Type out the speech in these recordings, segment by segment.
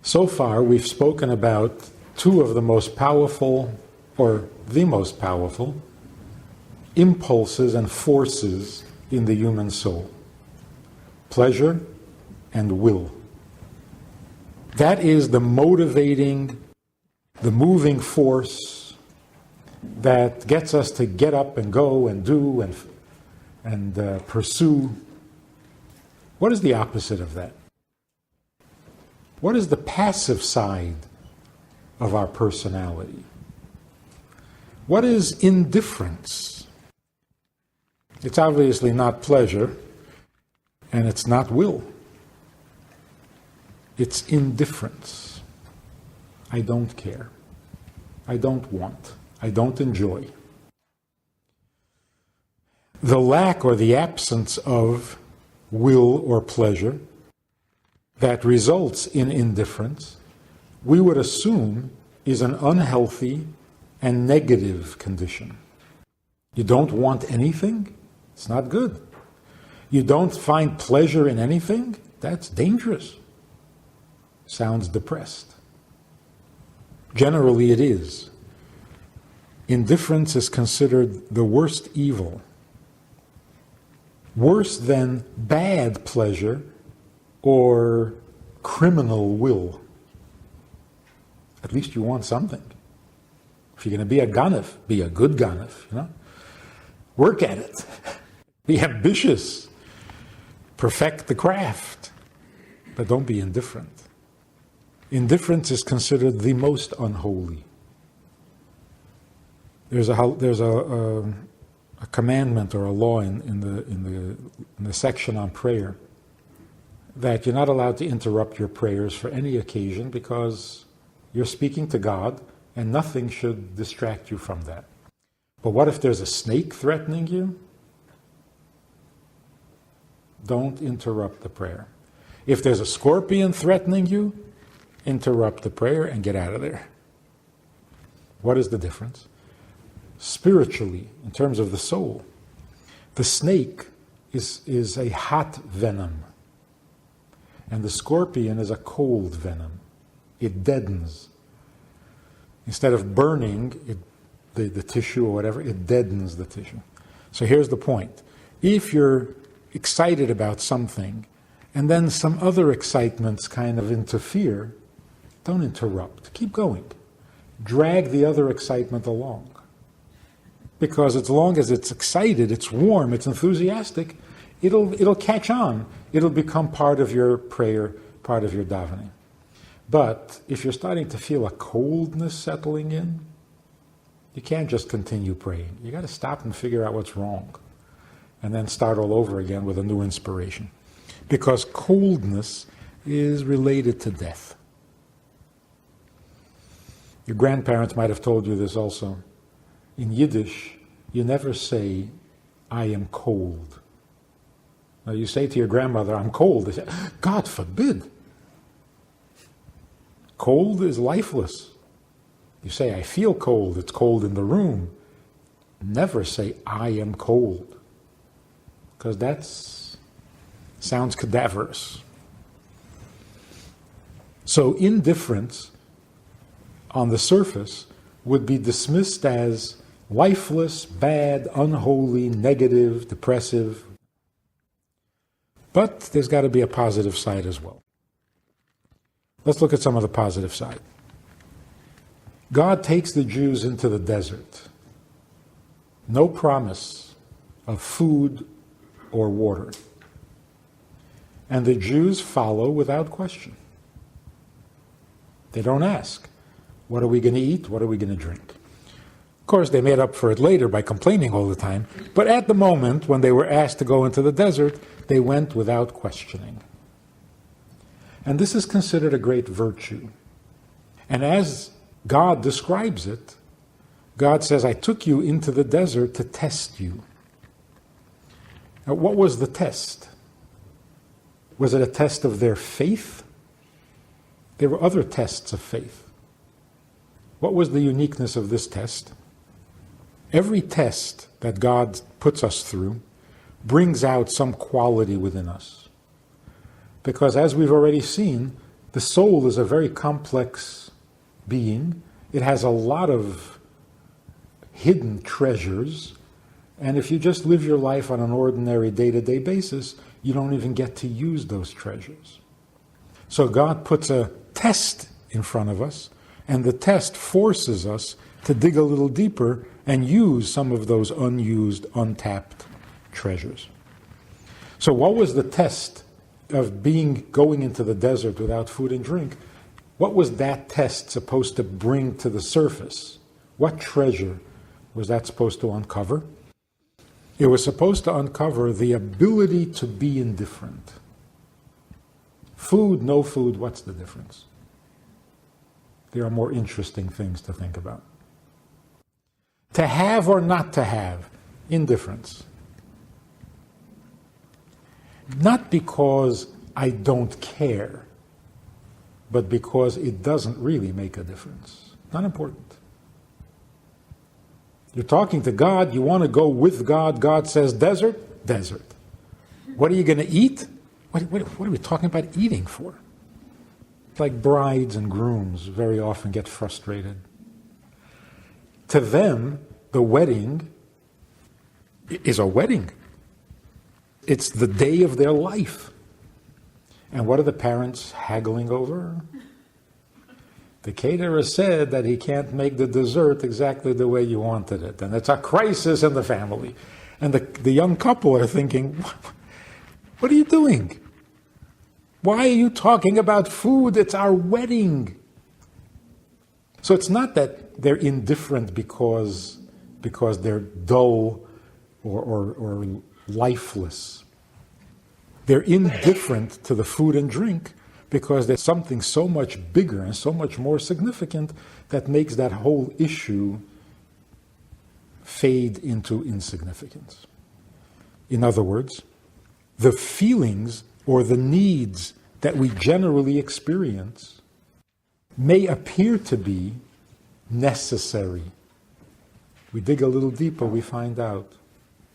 So far, we've spoken about two of the most powerful, or the most powerful, impulses and forces in the human soul: pleasure and will. That is the motivating, the moving force that gets us to get up and go and do and pursue. What is the opposite of that? What is the passive side of our personality? What is indifference? It's obviously not pleasure, and it's not will. It's indifference. I don't care. I don't want. I don't enjoy. The lack or the absence of will or pleasure that results in indifference, we would assume is an unhealthy and negative condition. You don't want anything? It's not good. You don't find pleasure in anything? That's dangerous. Sounds depressed. Generally it is. Indifference is considered the worst evil. Worse than bad pleasure or criminal will. At least you want something. If you're going to be a ganef, be a good ganef, Work at it. Be ambitious. Perfect the craft. But don't be indifferent. Indifference is considered the most unholy. There's a commandment or a law in the section on prayer that you're not allowed to interrupt your prayers for any occasion because you're speaking to God and nothing should distract you from that. But what if there's a snake threatening you? Don't interrupt the prayer. If there's a scorpion threatening you, interrupt the prayer and get out of there. What is the difference? Spiritually, in terms of the soul, the snake is a hot venom, and the scorpion is a cold venom. It deadens. Instead of burning the tissue or whatever, it deadens the tissue. So here's the point. If you're excited about something, and then some other excitements kind of interfere, don't interrupt. Keep going. Drag the other excitement along. Because as long as it's excited, it's warm, it's enthusiastic, it'll catch on. It'll become part of your prayer, part of your davening. But if you're starting to feel a coldness settling in, you can't just continue praying. You got to stop and figure out what's wrong. And then start all over again with a new inspiration. Because coldness is related to death. Your grandparents might have told you this also. In Yiddish, you never say, I am cold. Now you say to your grandmother, I'm cold. They say, God forbid. Cold is lifeless. You say, I feel cold. It's cold in the room. Never say, I am cold. Because that sounds cadaverous. So indifference on the surface would be dismissed as lifeless, bad, unholy, negative, depressive. But there's got to be a positive side as well. Let's look at some of the positive side. God takes the Jews into the desert. No promise of food or water. And the Jews follow without question. They don't ask, what are we going to eat? What are we going to drink? Of course, they made up for it later by complaining all the time. But at the moment when they were asked to go into the desert, they went without questioning. And this is considered a great virtue. And as God describes it, God says, I took you into the desert to test you. Now, what was the test? Was it a test of their faith? There were other tests of faith. What was the uniqueness of this test? Every test that God puts us through brings out some quality within us. Because as we've already seen, The soul is a very complex being. It has a lot of hidden treasures, and if you just live your life on an ordinary day-to-day basis, you don't even get to use those treasures. So God puts a test in front of us, and the test forces us to dig a little deeper and use some of those unused, untapped treasures. So what was the test of going into the desert without food and drink? What was that test supposed to bring to the surface? What treasure was that supposed to uncover? It was supposed to uncover the ability to be indifferent. Food, no food, what's the difference? There are more interesting things to think about. To have or not to have, indifference. Not because I don't care, but because it doesn't really make a difference. Not important. You're talking to God, you want to go with God, God says desert, desert. What are you going to eat? What are we talking about eating for? It's like brides and grooms very often get frustrated. To them, the wedding is a wedding. It's the day of their life. And what are the parents haggling over? The caterer said that he can't make the dessert exactly the way you wanted it. And it's a crisis in the family. And the young couple are thinking, what are you doing? Why are you talking about food? It's our wedding. So it's not that they're indifferent because they're dull or lifeless. They're indifferent to the food and drink because there's something so much bigger and so much more significant that makes that whole issue fade into insignificance. In other words, the feelings or the needs that we generally experience may appear to be necessary. We dig a little deeper, we find out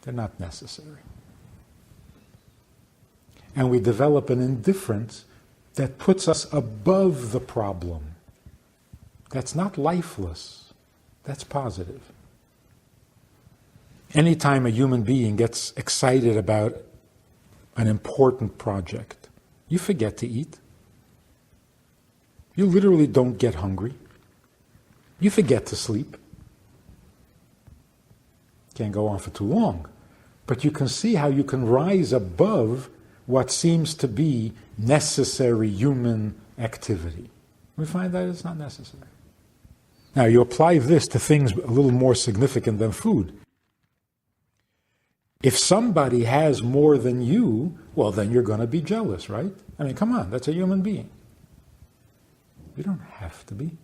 they're not necessary. And we develop an indifference that puts us above the problem. That's not lifeless, that's positive. Anytime a human being gets excited about an important project, you forget to eat. You literally don't get hungry. You forget to sleep. Can't go on for too long. But you can see how you can rise above what seems to be necessary human activity. We find that it's not necessary. Now you apply this to things a little more significant than food. If somebody has more than you, well, then you're going to be jealous, right? I mean, come on, that's a human being. You don't have to be.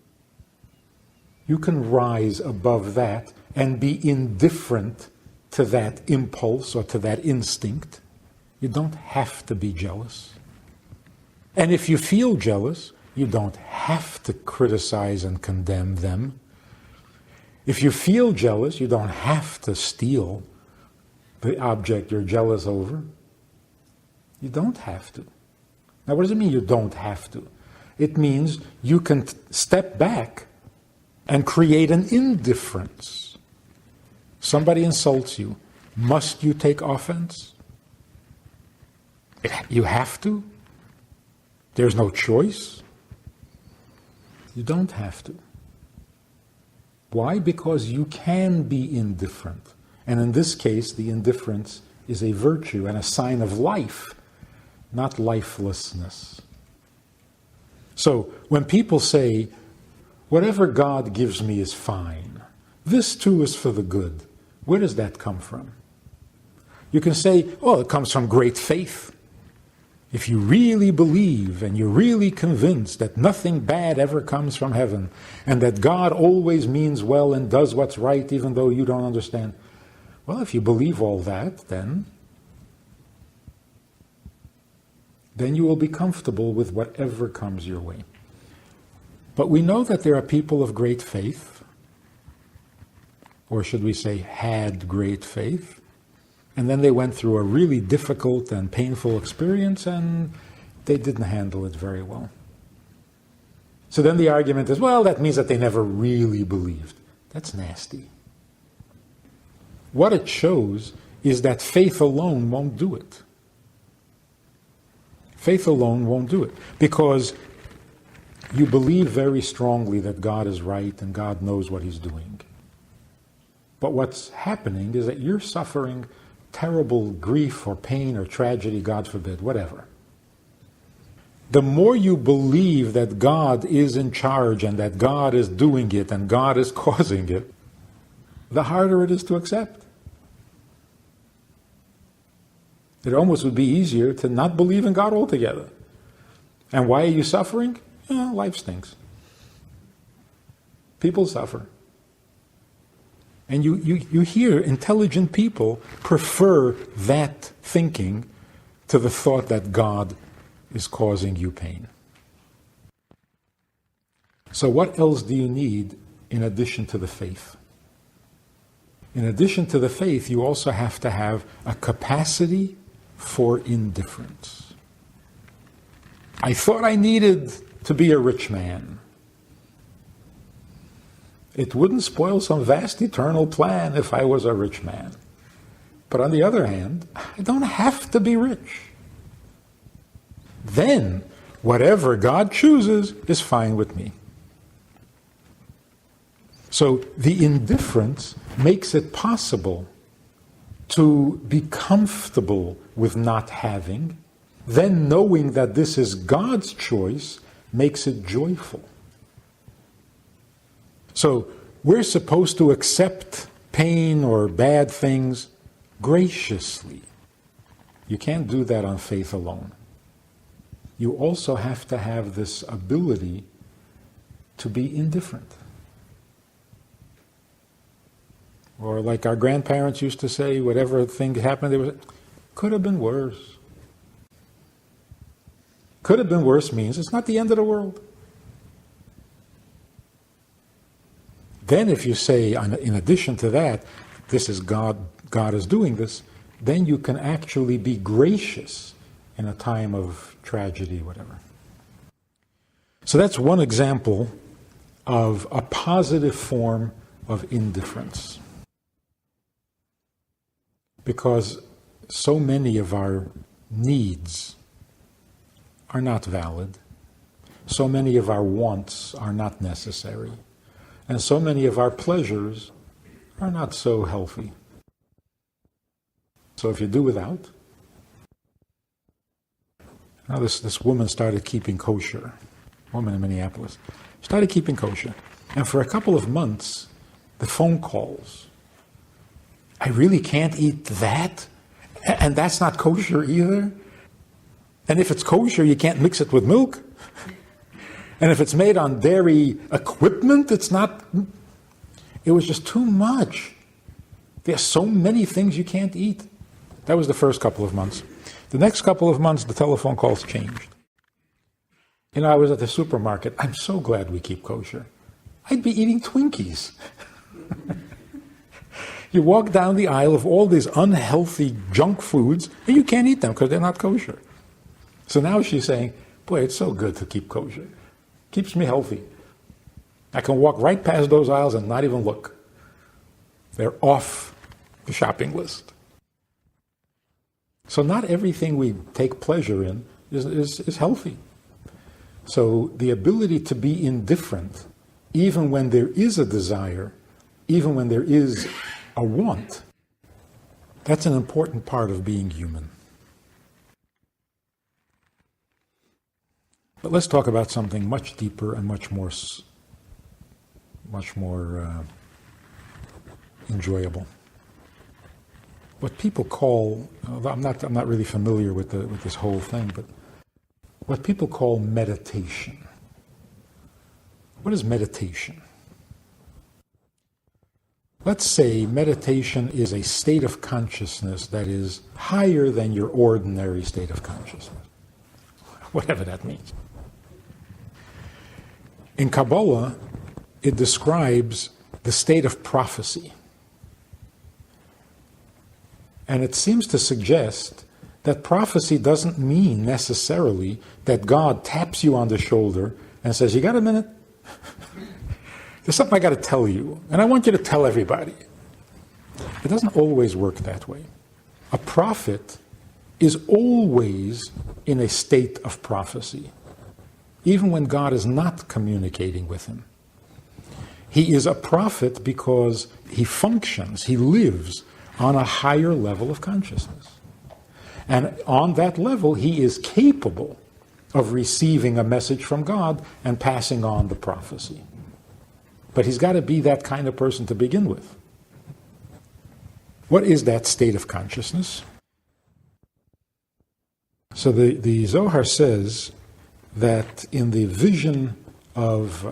You can rise above that and be indifferent to that impulse or to that instinct. You don't have to be jealous. And if you feel jealous, you don't have to criticize and condemn them. If you feel jealous, you don't have to steal the object you're jealous over. You don't have to. Now, what does it mean you don't have to? It means you can step back and create an indifference. Somebody insults you. Must you take offense? You have to? There's no choice? You don't have to. Why? Because you can be indifferent. And in this case, the indifference is a virtue and a sign of life, not lifelessness. So when people say, whatever God gives me is fine, this too is for the good, where does that come from? You can say, oh, it comes from great faith. If you really believe and you're really convinced that nothing bad ever comes from heaven and that God always means well and does what's right even though you don't understand, well, if you believe all that, then you will be comfortable with whatever comes your way. But we know that there are people of great faith, or should we say had great faith, and then they went through a really difficult and painful experience and they didn't handle it very well. So then the argument is, well, that means that they never really believed. That's nasty. What it shows is that faith alone won't do it. Faith alone won't do it. Because you believe very strongly that God is right and God knows what He's doing. But what's happening is that you're suffering terrible grief or pain or tragedy, God forbid, whatever. The more you believe that God is in charge and that God is doing it and God is causing it, the harder it is to accept. It almost would be easier to not believe in God altogether. And why are you suffering? Life stinks. People suffer. And you hear intelligent people prefer that thinking to the thought that God is causing you pain. So what else do you need in addition to the faith? In addition to the faith, you also have to have a capacity for indifference. I thought I needed to be a rich man. It wouldn't spoil some vast eternal plan if I was a rich man. But on the other hand, I don't have to be rich. Then, whatever God chooses is fine with me. So the indifference makes it possible to be comfortable with not having, then knowing that this is God's choice makes it joyful. So we're supposed to accept pain or bad things graciously. You can't do that on faith alone. You also have to have this ability to be indifferent. Or like our grandparents used to say, whatever thing happened, they would say, could have been worse. Could have been worse means it's not the end of the world. Then if you say, in addition to that, this is God is doing this, then you can actually be gracious in a time of tragedy, whatever. So that's one example of a positive form of indifference. Because so many of our needs are not valid. So many of our wants are not necessary. And so many of our pleasures are not so healthy. So if you do without, now this woman started keeping kosher, a woman in Minneapolis, started keeping kosher. And for a couple of months, the phone calls, I really can't eat that? And that's not kosher either? And if it's kosher, you can't mix it with milk? And if it's made on dairy equipment, it's not... It was just too much. There's so many things you can't eat. That was the first couple of months. The next couple of months, the telephone calls changed. I was at the supermarket. I'm so glad we keep kosher. I'd be eating Twinkies. You walk down the aisle of all these unhealthy junk foods, and you can't eat them because they're not kosher. So now she's saying, boy, it's so good to keep kosher. Keeps me healthy. I can walk right past those aisles and not even look. They're off the shopping list. So not everything we take pleasure in is healthy. So the ability to be indifferent, even when there is a desire, even when there is a want, that's an important part of being human. But let's talk about something much deeper and much more enjoyable. What people call, I'm not really familiar with this whole thing, but what people call meditation. What is meditation? Let's say meditation is a state of consciousness that is higher than your ordinary state of consciousness, whatever that means. In Kabbalah, it describes the state of prophecy. And it seems to suggest that prophecy doesn't mean necessarily that God taps you on the shoulder and says, you got a minute? There's something I got to tell you, and I want you to tell everybody. It doesn't always work that way. A prophet is always in a state of prophecy, even when God is not communicating with him. He is a prophet because he functions, he lives on a higher level of consciousness. And on that level, he is capable of receiving a message from God and passing on the prophecy. But he's got to be that kind of person to begin with. What is that state of consciousness? So the Zohar says that in the vision of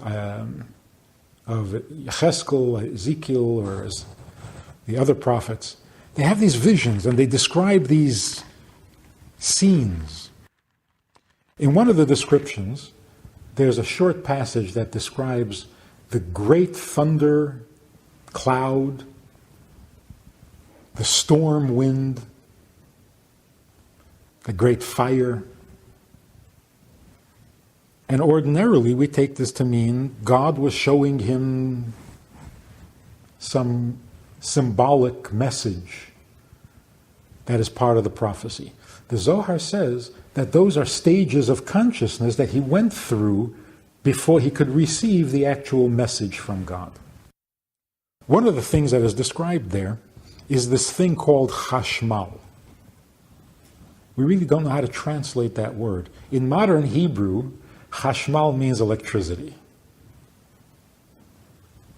Yecheskel, Ezekiel, or the other prophets, they have these visions and they describe these scenes. In one of the descriptions, there's a short passage that describes the great thunder cloud, the storm wind, the great fire. And ordinarily we take this to mean God was showing him some symbolic message that is part of the prophecy. The Zohar says that those are stages of consciousness that he went through before he could receive the actual message from God. One of the things that is described there is this thing called chashmal. We really don't know how to translate that word. In modern Hebrew, chashmal means electricity.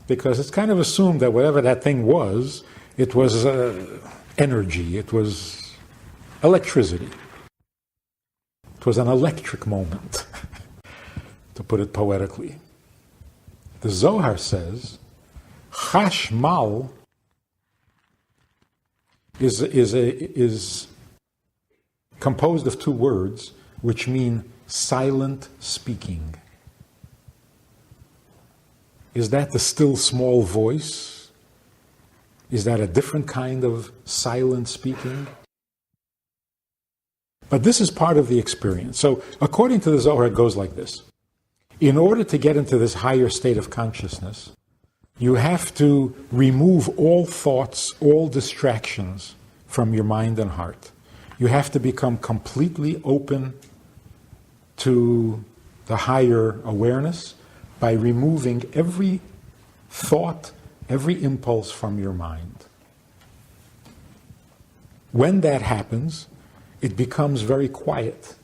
Because it's kind of assumed that whatever that thing was, it was energy, it was electricity. It was an electric moment, to put it poetically. The Zohar says, chashmal is composed of two words which mean silent speaking. Is that the still small voice? Is that a different kind of silent speaking? But this is part of the experience. So according to the Zohar, it goes like this. In order to get into this higher state of consciousness, you have to remove all thoughts, all distractions from your mind and heart. You have to become completely open to the higher awareness by removing every thought, every impulse from your mind. When that happens, it becomes very quiet.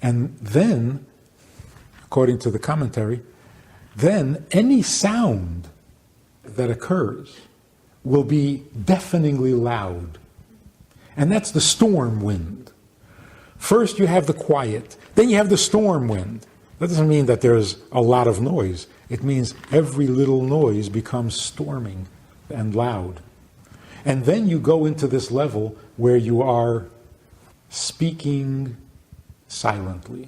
And then, according to the commentary, then any sound that occurs will be deafeningly loud. And that's the storm wind. First you have the quiet, then you have the storm wind. That doesn't mean that there's a lot of noise. It means every little noise becomes storming and loud. And then you go into this level where you are speaking silently.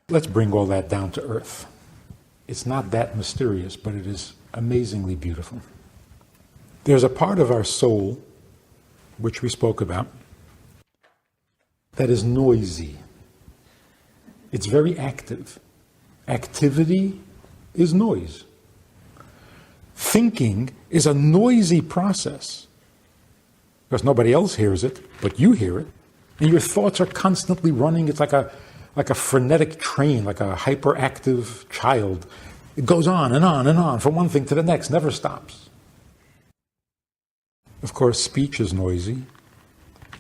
Let's bring all that down to earth. It's not that mysterious, but it is amazingly beautiful. There's a part of our soul, which we spoke about, that is noisy. It's very active. Activity is noise. Thinking is a noisy process because nobody else hears it, but you hear it, and your thoughts are constantly running. It's like a frenetic train, like a hyperactive child. It goes on and on and on from one thing to the next, never stops. Of course, speech is noisy.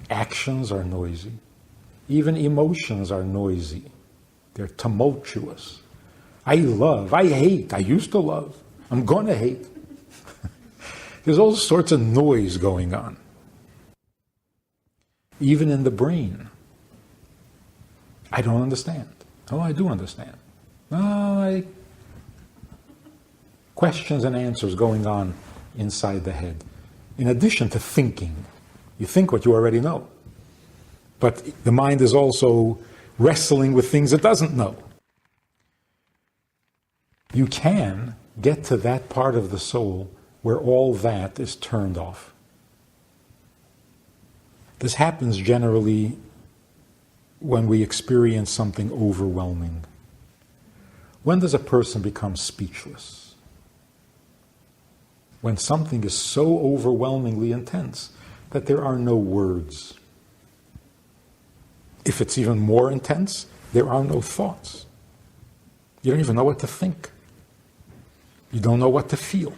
Actions are noisy. Even emotions are noisy. They're tumultuous. I love, I hate, I used to love, I'm going to hate. There's all sorts of noise going on. Even in the brain. I don't understand. Oh, I do understand. Questions and answers going on inside the head. In addition to thinking. You think what you already know. But the mind is also wrestling with things it doesn't know. You can get to that part of the soul where all that is turned off. This happens generally when we experience something overwhelming? When does a person become speechless? When something is so overwhelmingly intense that there are no words. If it's even more intense, there are no thoughts. You don't even know what to think. You don't know what to feel.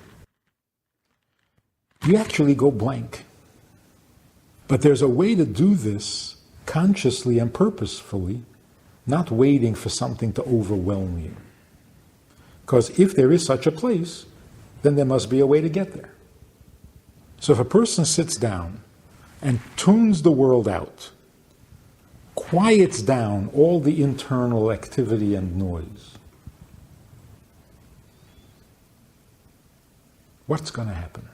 You actually go blank. But there's a way to do this consciously and purposefully, not waiting for something to overwhelm you. Because if there is such a place, then there must be a way to get there. So if a person sits down and tunes the world out, quiets down all the internal activity and noise, what's going to happen?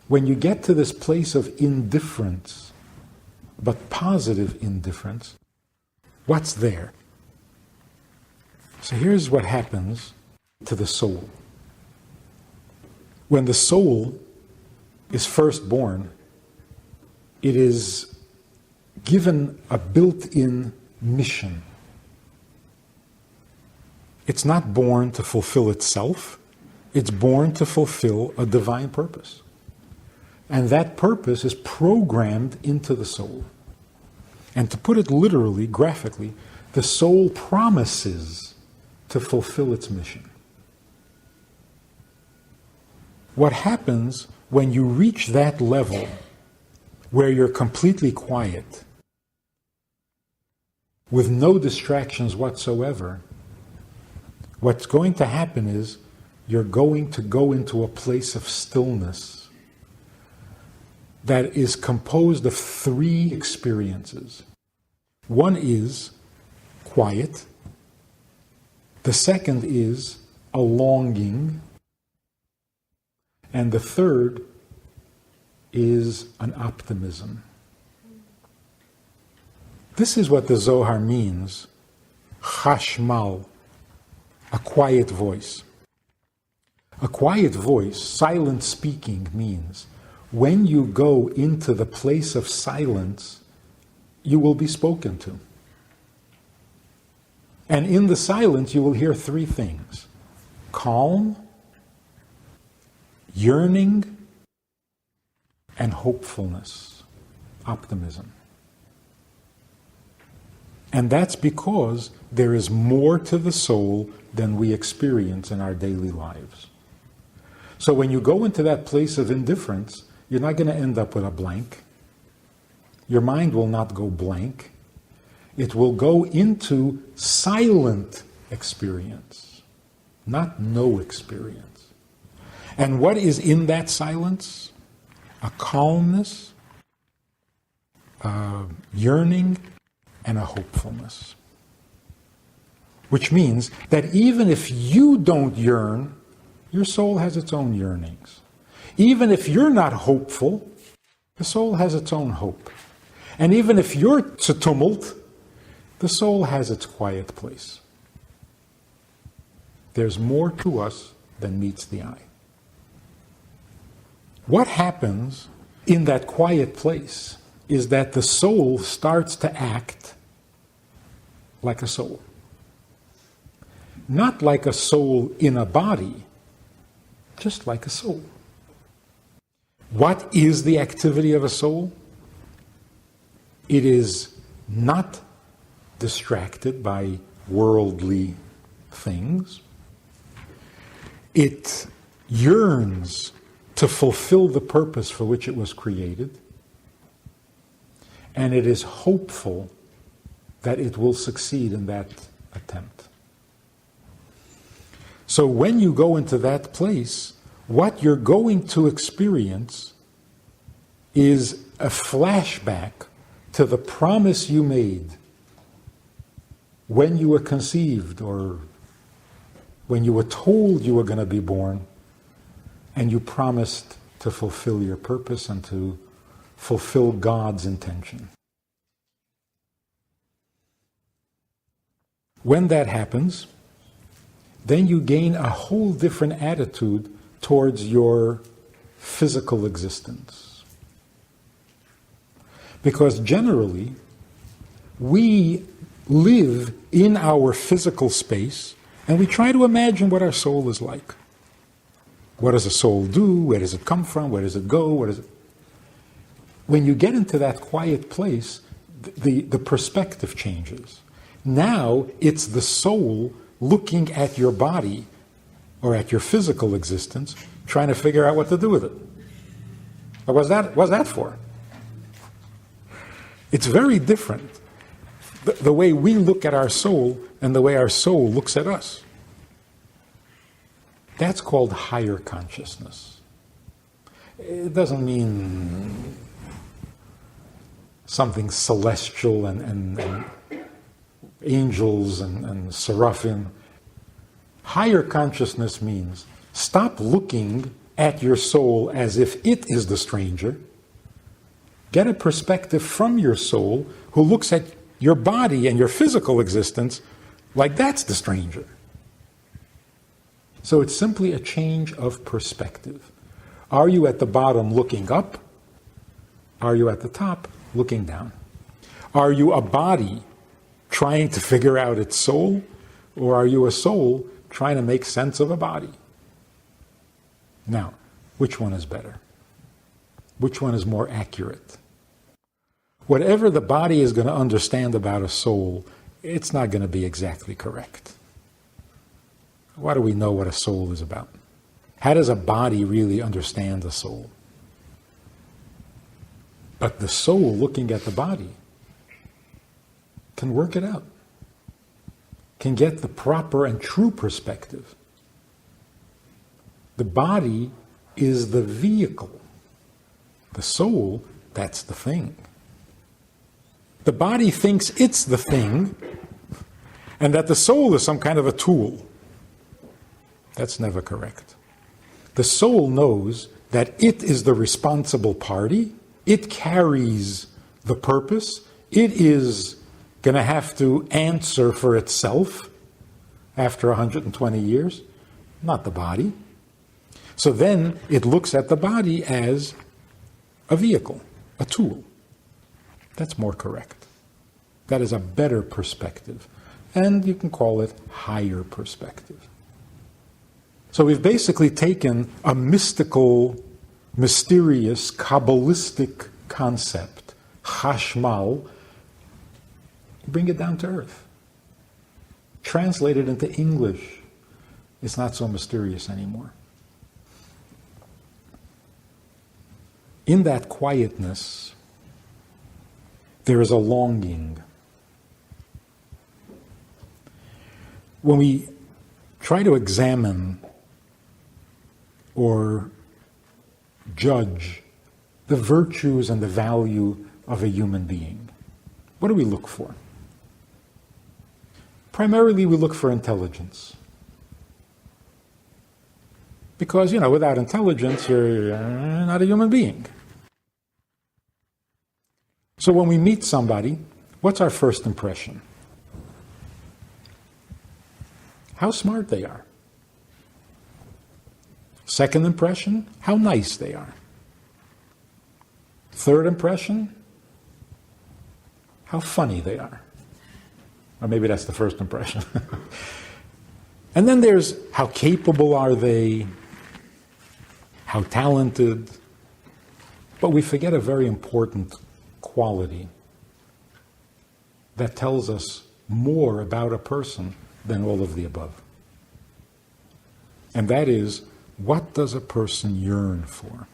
When you get to this place of indifference, but positive indifference, what's there? So here's what happens to the soul. When the soul is first born, it is given a built-in mission. It's not born to fulfill itself, it's born to fulfill a divine purpose. And that purpose is programmed into the soul. And to put it literally, graphically, the soul promises to fulfill its mission. What happens when you reach that level where you're completely quiet, with no distractions whatsoever, what's going to happen is you're going to go into a place of stillness that is composed of three experiences. One is quiet. The second is a longing. And the third is an optimism. This is what the Zohar means, chashmal, a quiet voice. A quiet voice, silent speaking, means when you go into the place of silence, you will be spoken to. And in the silence, you will hear three things: calm, yearning, and hopefulness, optimism. And that's because there is more to the soul than we experience in our daily lives. So when you go into that place of indifference, you're not going to end up with a blank. Your mind will not go blank. It will go into silent experience, not no experience. And what is in that silence? A calmness, a yearning, and a hopefulness. Which means that even if you don't yearn, your soul has its own yearnings. Even if you're not hopeful, the soul has its own hope. And even if you're to tumult, the soul has its quiet place. There's more to us than meets the eye. What happens in that quiet place is that the soul starts to act like a soul. Not like a soul in a body, just like a soul. What is the activity of a soul? It is not distracted by worldly things. It yearns to fulfill the purpose for which it was created. And it is hopeful that it will succeed in that attempt. So when you go into that place, what you're going to experience is a flashback to the promise you made when you were conceived, or when you were told you were going to be born, and you promised to fulfill your purpose and to fulfill God's intention. When that happens, then you gain a whole different attitude towards your physical existence. Because generally, we live in our physical space and we try to imagine what our soul is like. What does a soul do? Where does it come from? Where does it go? When you get into that quiet place, the perspective changes. Now it's the soul looking at your body or at your physical existence, trying to figure out what to do with it. What was that for? It's very different, the way we look at our soul and the way our soul looks at us. That's called higher consciousness. It doesn't mean something celestial and angels and seraphim. Higher consciousness means stop looking at your soul as if it is the stranger. Get a perspective from your soul who looks at your body and your physical existence like that's the stranger. So it's simply a change of perspective. Are you at the bottom looking up? Are you at the top looking down? Are you a body trying to figure out its soul? Or are you a soul trying to make sense of a body? Now, which one is better? Which one is more accurate? Whatever the body is going to understand about a soul, it's not going to be exactly correct. Why do we know what a soul is about? How does a body really understand a soul? But the soul looking at the body can work it out, can get the proper and true perspective. The body is the vehicle. The soul, that's the thing. The body thinks it's the thing, and that the soul is some kind of a tool. That's never correct. The soul knows that it is the responsible party. It carries the purpose. It is going to have to answer for itself after 120 years, not the body. So then it looks at the body as a vehicle, a tool. That's more correct. That is a better perspective. And you can call it higher perspective. So we've basically taken a mystical, mysterious, Kabbalistic concept, chashmal, bring it down to earth. Translate it into English. It's not so mysterious anymore. In that quietness, there is a longing. When we try to examine or judge the virtues and the value of a human being, what do we look for? Primarily, we look for intelligence. Because, without intelligence, you're not a human being. So when we meet somebody, what's our first impression? How smart they are. Second impression, how nice they are. Third impression, how funny they are. Or maybe that's the first impression. And then there's how capable are they, how talented. But we forget a very important quality that tells us more about a person than all of the above. And that is, what does a person yearn for?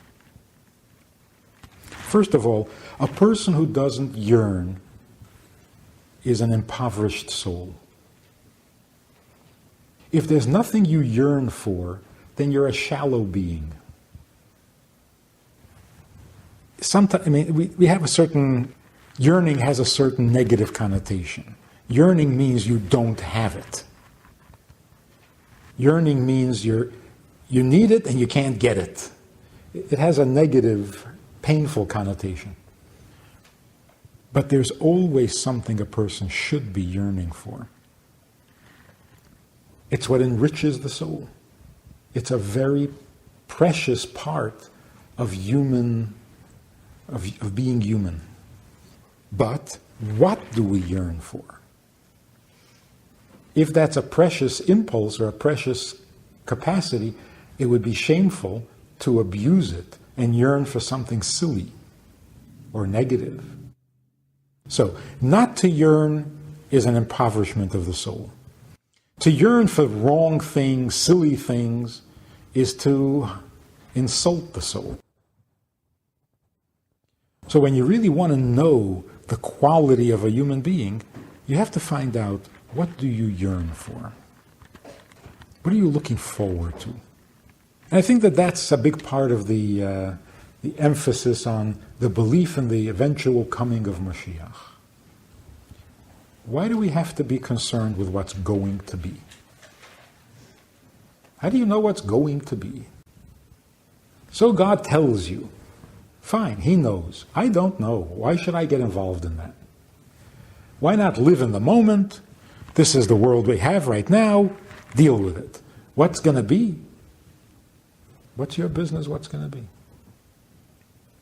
First of all, a person who doesn't yearn is an impoverished soul. If there's nothing you yearn for, then you're a shallow being. Sometimes, we have a certain, yearning has a certain negative connotation. Yearning means you don't have it. Yearning means you need it and you can't get it. It has a negative, painful connotation. But there's always something a person should be yearning for. It's what enriches the soul. It's a very precious part of being human. But what do we yearn for? If that's a precious impulse or a precious capacity, it would be shameful to abuse it and yearn for something silly or negative. So, not to yearn is an impoverishment of the soul. To yearn for wrong things, silly things, is to insult the soul. So when you really want to know the quality of a human being, you have to find out, what do you yearn for? What are you looking forward to? And I think that that's a big part of the emphasis on the belief in the eventual coming of Mashiach. Why do we have to be concerned with what's going to be? How do you know what's going to be? So God tells you. Fine, He knows. I don't know. Why should I get involved in that? Why not live in the moment? This is the world we have right now. Deal with it. What's going to be? What's your business? What's going to be?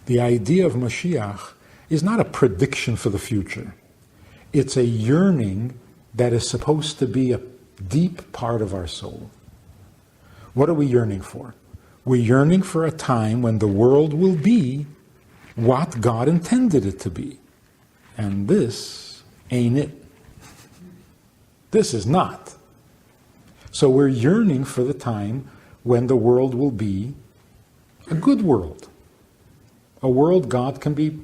The idea of Mashiach is not a prediction for the future. It's a yearning that is supposed to be a deep part of our soul. What are we yearning for? We're yearning for a time when the world will be what God intended it to be. And this ain't it. This is not. So we're yearning for the time when the world will be a good world. A world God can be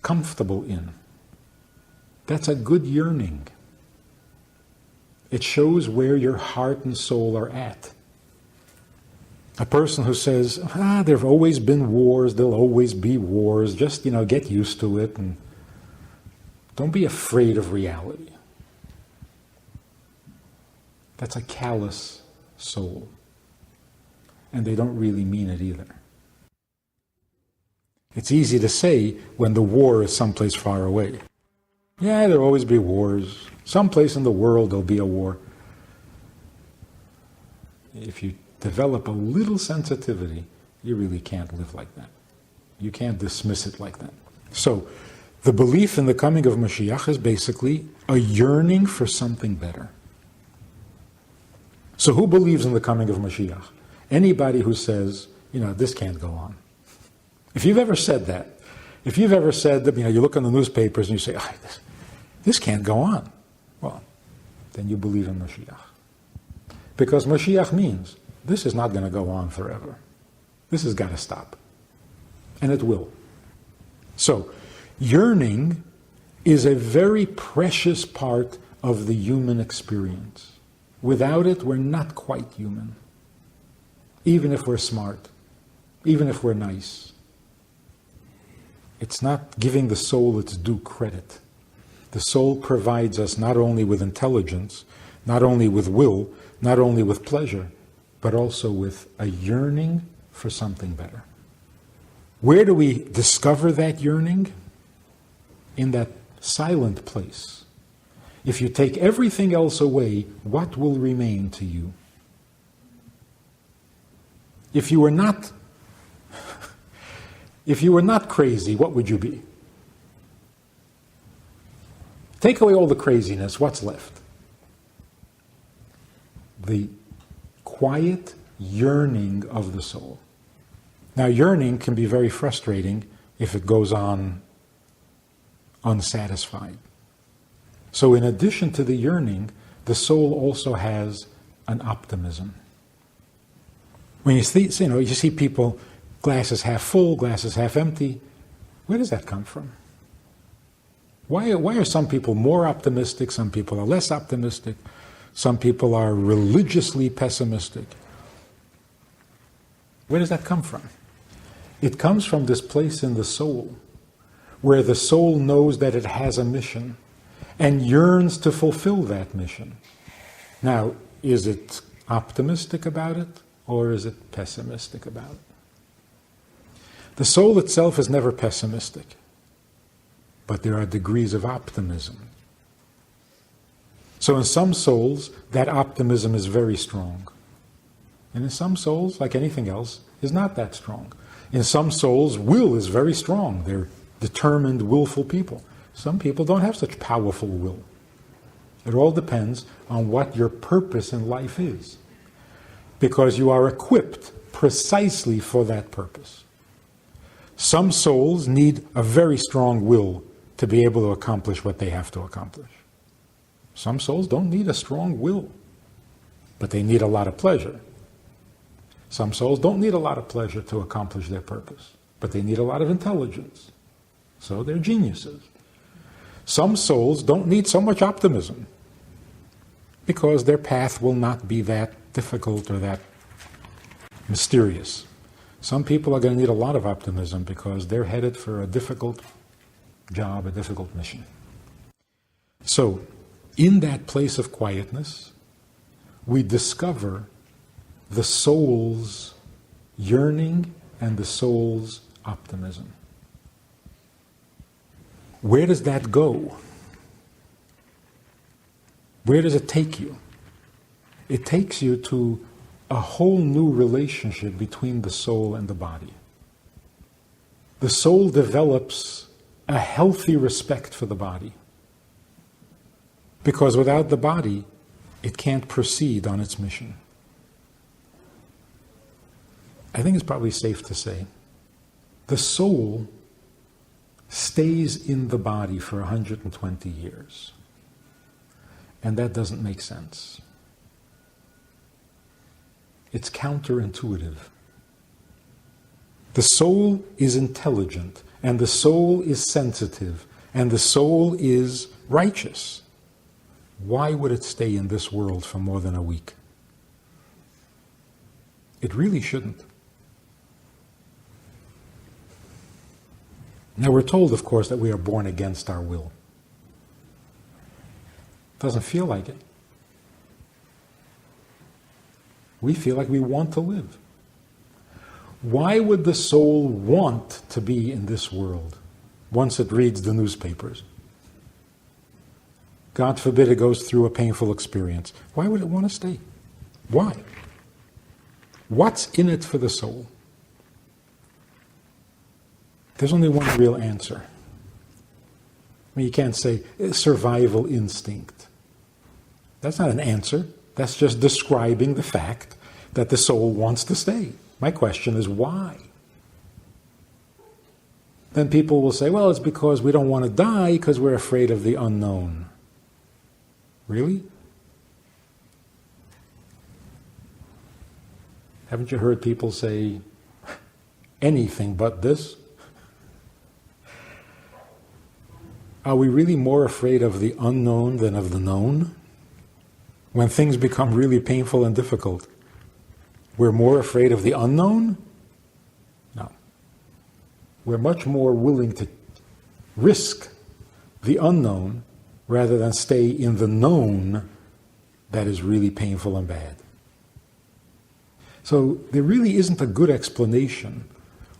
comfortable in. That's a good yearning. It shows where your heart and soul are at. A person who says, there have always been wars, there'll always be wars, just, get used to it, and don't be afraid of reality. That's a callous soul. And they don't really mean it either. It's easy to say when the war is someplace far away. Yeah, there'll always be wars. Someplace in the world there'll be a war. If you develop a little sensitivity, you really can't live like that. You can't dismiss it like that. So, the belief in the coming of Mashiach is basically a yearning for something better. So who believes in the coming of Mashiach? Anybody who says, this can't go on. If you've ever said that, if you've ever said that, you look in the newspapers and you say, this can't go on, well, then you believe in Mashiach. Because Mashiach means this is not going to go on forever. This has got to stop. And it will. So, yearning is a very precious part of the human experience. Without it, we're not quite human. Even if we're smart. Even if we're nice. It's not giving the soul its due credit. The soul provides us not only with intelligence, not only with will, not only with pleasure, but also with a yearning for something better. Where do we discover that yearning? In that silent place. If you take everything else away, what will remain to you? If you were not crazy, what would you be? Take away all the craziness, what's left? The quiet yearning of the soul. Now, yearning can be very frustrating if it goes on unsatisfied. So in addition to the yearning, the soul also has an optimism. When you see people, glasses half full, glasses half empty, where does that come from? Why are some people more optimistic, some people are less optimistic, some people are religiously pessimistic? Where does that come from? It comes from this place in the soul, where the soul knows that it has a mission and yearns to fulfill that mission. Now, is it optimistic about it or is it pessimistic about it? The soul itself is never pessimistic, but there are degrees of optimism. So in some souls, that optimism is very strong. And in some souls, like anything else, is not that strong. In some souls, will is very strong. They're determined, willful people. Some people don't have such powerful will. It all depends on what your purpose in life is, because you are equipped precisely for that purpose. Some souls need a very strong will to be able to accomplish what they have to accomplish. Some souls don't need a strong will, but they need a lot of pleasure. Some souls don't need a lot of pleasure to accomplish their purpose, but they need a lot of intelligence. So they're geniuses. Some souls don't need so much optimism, because their path will not be that difficult or that mysterious. Some people are going to need a lot of optimism because they're headed for a difficult job, a difficult mission. So, in that place of quietness, we discover the soul's yearning and the soul's optimism. Where does that go? Where does it take you? It takes you to a whole new relationship between the soul and the body. The soul develops a healthy respect for the body, because without the body, it can't proceed on its mission. I think it's probably safe to say the soul stays in the body for 120 years. And that doesn't make sense. It's counterintuitive. The soul is intelligent, and the soul is sensitive, and the soul is righteous. Why would it stay in this world for more than a week? It really shouldn't. Now we're told, of course, that we are born against our will. Doesn't feel like it. We feel like we want to live. Why would the soul want to be in this world once it reads the newspapers? God forbid it goes through a painful experience. Why would it want to stay? Why? What's in it for the soul? There's only one real answer. I mean, you can't say survival instinct. That's not an answer. That's just describing the fact that the soul wants to stay. My question is why? Then people will say, well, it's because we don't want to die because we're afraid of the unknown. Really? Haven't you heard people say anything but this? Are we really more afraid of the unknown than of the known? When things become really painful and difficult, we're more afraid of the unknown? No. We're much more willing to risk the unknown rather than stay in the known that is really painful and bad. So there really isn't a good explanation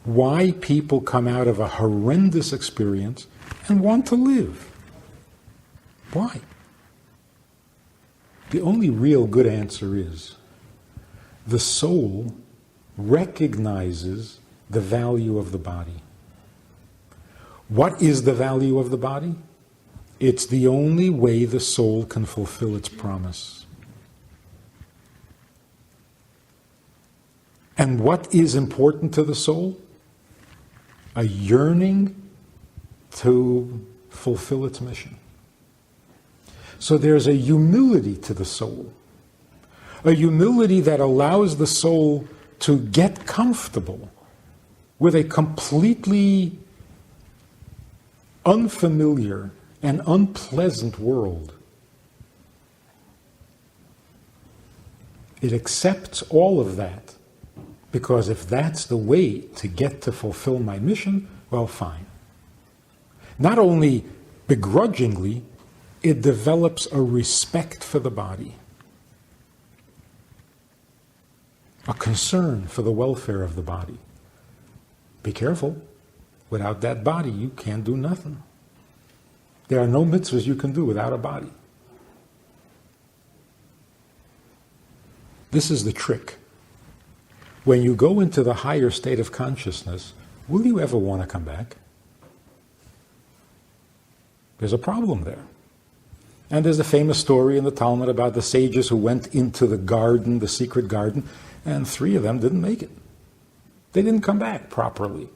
why people come out of a horrendous experience and want to live. Why? The only real good answer is the soul recognizes the value of the body. What is the value of the body? It's the only way the soul can fulfill its promise. And what is important to the soul? A yearning to fulfill its mission. So there's a humility to the soul. A humility that allows the soul to get comfortable with a completely unfamiliar and unpleasant world. It accepts all of that, because if that's the way to get to fulfill my mission, well, fine. Not only begrudgingly, it develops a respect for the body, a concern for the welfare of the body. Be careful. Without that body, you can't do nothing. There are no mitzvahs you can do without a body. This is the trick. When you go into the higher state of consciousness, will you ever want to come back? There's a problem there. And there's a famous story in the Talmud about the sages who went into the garden, the secret garden, and 3 of them didn't make it. They didn't come back properly.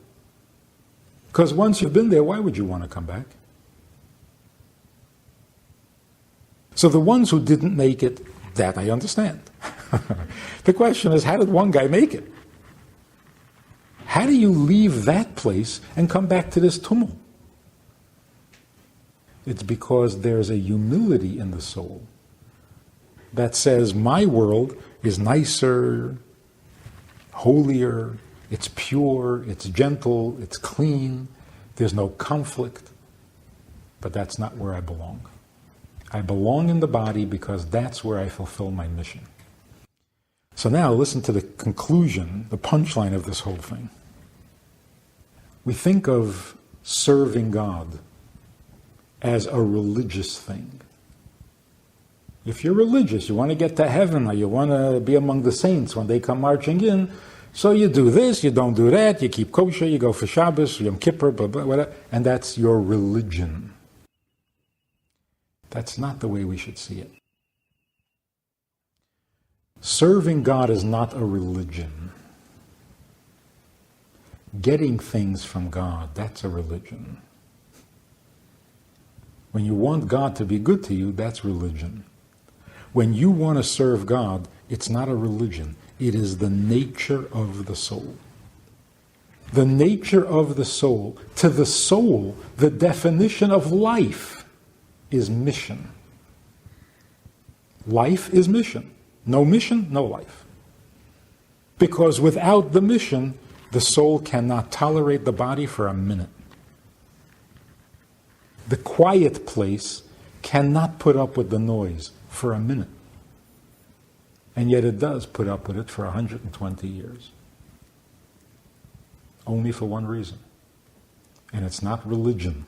Because once you've been there, why would you want to come back? So the ones who didn't make it, that I understand. The question is, how did one guy make it? How do you leave that place and come back to this tumult? It's because there's a humility in the soul that says, my world is nicer, holier, it's pure, it's gentle, it's clean, there's no conflict, but that's not where I belong. I belong in the body because that's where I fulfill my mission. So now listen to the conclusion, the punchline of this whole thing. We think of serving God as a religious thing. If you're religious, you want to get to heaven, or you want to be among the saints when they come marching in, so you do this, you don't do that, you keep kosher, you go for Shabbos, Yom Kippur, blah, blah, blah, and that's your religion. That's not the way we should see it. Serving God is not a religion. Getting things from God, that's a religion. When you want God to be good to you, that's religion. When you want to serve God, it's not a religion. It is the nature of the soul. The nature of the soul. To the soul, the definition of life is mission. Life is mission. No mission, no life. Because without the mission, the soul cannot tolerate the body for a minute. The quiet place cannot put up with the noise for a minute. And yet it does put up with it for 120 years. Only for one reason. And it's not religion.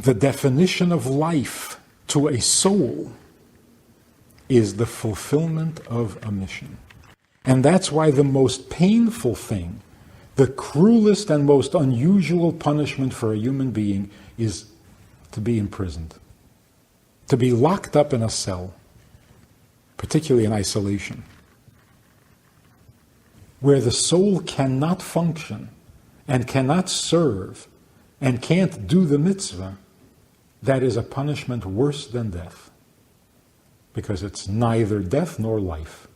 The definition of life to a soul is the fulfillment of a mission. And that's why the most painful thing, the cruelest and most unusual punishment for a human being is to be imprisoned. To be locked up in a cell, particularly in isolation, where the soul cannot function and cannot serve and can't do the mitzvah. That is a punishment worse than death, because it's neither death nor life.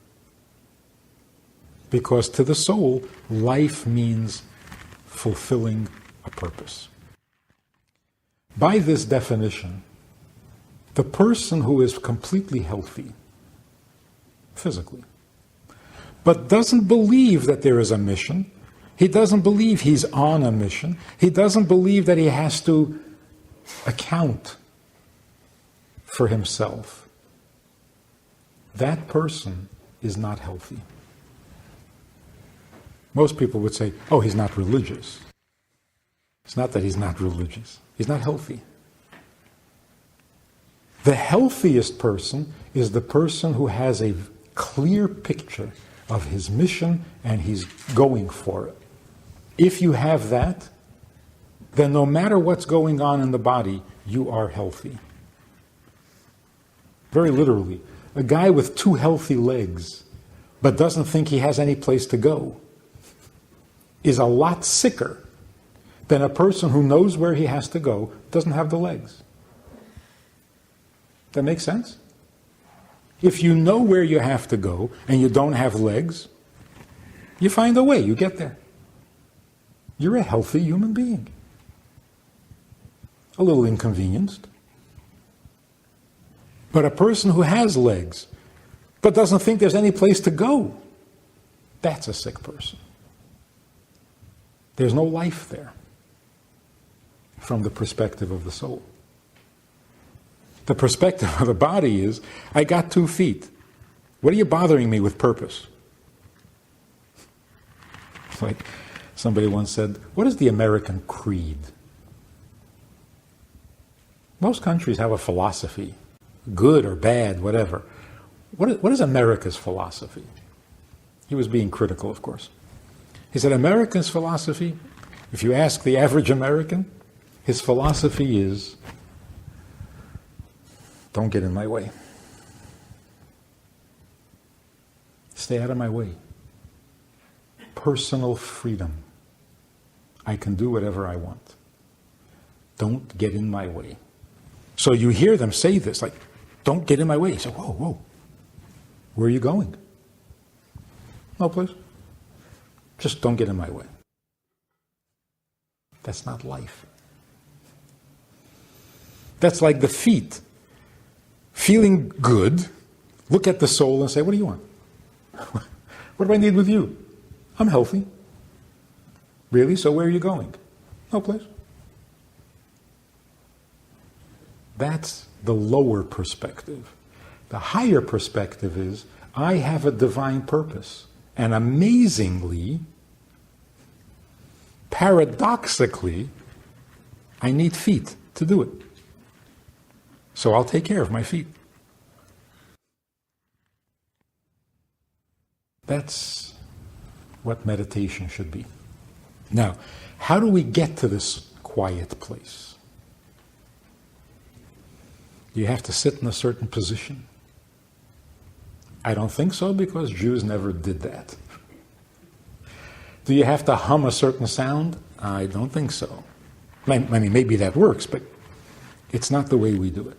Because to the soul, life means fulfilling a purpose. By this definition, the person who is completely healthy, physically, but doesn't believe that there is a mission, he doesn't believe he's on a mission, he doesn't believe that he has to account for himself, that person is not healthy. Most people would say, oh, he's not religious. It's not that he's not religious. He's not healthy. The healthiest person is the person who has a clear picture of his mission and he's going for it. If you have that, then no matter what's going on in the body, you are healthy. Very literally, a guy with 2 healthy legs but doesn't think he has any place to go is a lot sicker than a person who knows where he has to go, doesn't have the legs. That makes sense? If you know where you have to go and you don't have legs, you find a way, you get there. You're a healthy human being. A little inconvenienced. But a person who has legs but doesn't think there's any place to go, that's a sick person. There's no life there from the perspective of the soul. The perspective of the body is, I got 2 feet. What are you bothering me with purpose? Like somebody once said, what is the American creed? Most countries have a philosophy, good or bad, whatever. What is America's philosophy? He was being critical, of course. He said, America's philosophy, if you ask the average American, His philosophy is, don't get in my way. Stay out of my way. Personal freedom. I can do whatever I want. Don't get in my way. So you hear them say this, like, don't get in my way. You say, whoa, whoa. Where are you going? No place. Just don't get in my way. That's not life. That's like the feet. Feeling good, look at the soul and say, what do you want? What do I need with you? I'm healthy. Really? So where are you going? No place. That's the lower perspective. The higher perspective is, I have a divine purpose. And amazingly, paradoxically, I need feet to do it. So I'll take care of my feet. That's what meditation should be. Now, how do we get to this quiet place? You have to sit in a certain position. I don't think so, because Jews never did that. Do you have to hum a certain sound? I don't think so. I mean, maybe that works, but it's not the way we do it.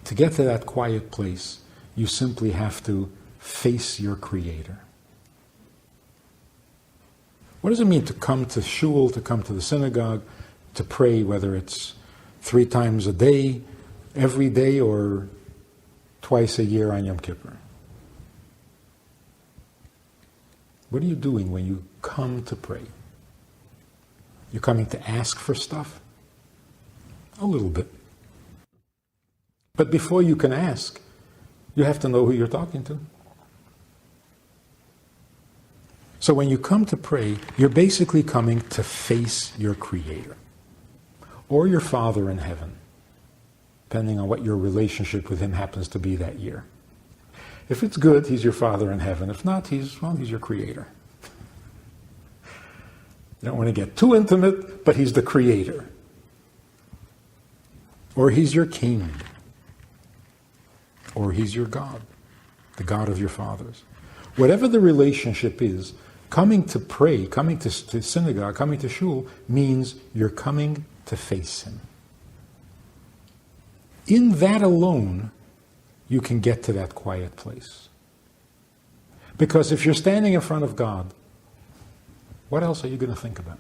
To get to that quiet place, you simply have to face your Creator. What does it mean to come to shul, to come to the synagogue, to pray, whether it's 3 times a day, every day, or twice a year on Yom Kippur? What are you doing when you come to pray? You're coming to ask for stuff? A little bit. But before you can ask, you have to know who you're talking to. So when you come to pray, you're basically coming to face your Creator, or your Father in heaven, depending on what your relationship with Him happens to be that year. If it's good, He's your Father in heaven. If not, He's your Creator. You don't want to get too intimate, but He's the Creator. Or He's your King. Or He's your God, the God of your fathers. Whatever the relationship is, coming to pray, coming to synagogue, coming to shul, means you're coming to face Him. In that alone, you can get to that quiet place. Because if you're standing in front of God, what else are you going to think about?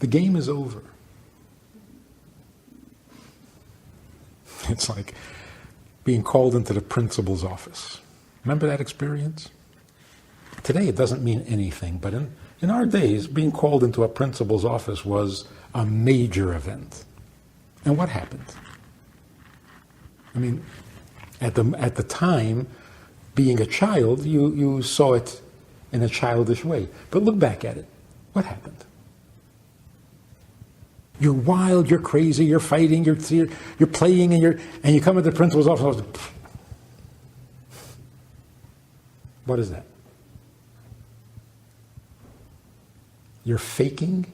The game is over. It's like being called into the principal's office. Remember that experience? Today it doesn't mean anything, but in our days, being called into a principal's office was a major event. And what happened? I mean, at the time, being a child, you saw it in a childish way. But look back at it. What happened? You're wild, you're crazy, you're fighting, you're playing, and you come into the principal's office. What is that? You're faking?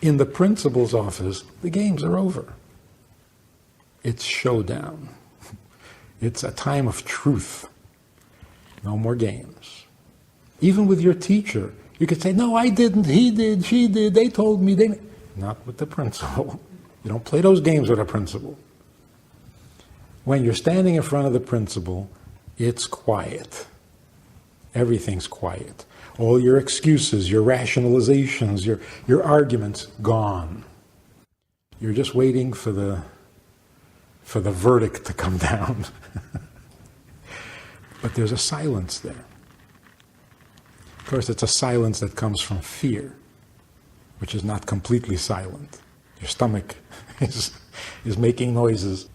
In the principal's office, the games are over. It's showdown. It's a time of truth. No more games. Even with your teacher, you could say, no, I didn't, he did, she did, they told me, they... Not with the principal. You don't play those games with a principal. When you're standing in front of the principal, it's quiet. Everything's quiet. All your excuses, your rationalizations, your arguments, gone. You're just waiting for the verdict to come down. But there's a silence there. Of course, it's a silence that comes from fear, which is not completely silent. Your stomach is making noises.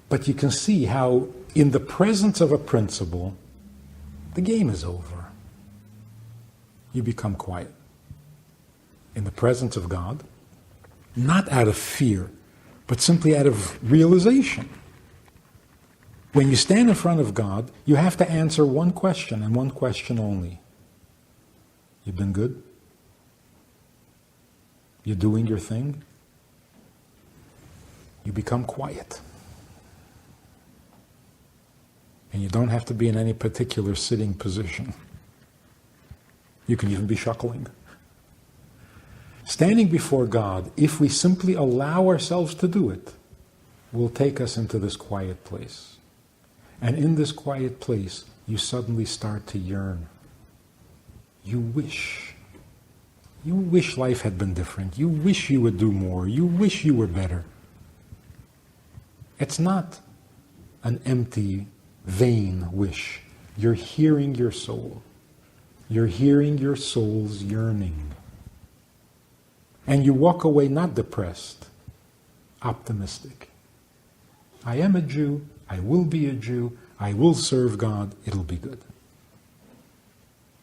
But you can see how, in the presence of a principle, the game is over. You become quiet. In the presence of God, not out of fear, but simply out of realization. When you stand in front of God, you have to answer one question and one question only. You've been good? You're doing your thing? You become quiet. And you don't have to be in any particular sitting position. You can even be shuckling. Standing before God, if we simply allow ourselves to do it, will take us into this quiet place. And in this quiet place, you suddenly start to yearn. You wish. You wish life had been different. You wish you would do more. You wish you were better. It's not an empty, vain wish. You're hearing your soul. You're hearing your soul's yearning. And you walk away not depressed, optimistic. I am a Jew. I will be a Jew. I will serve God. It'll be good.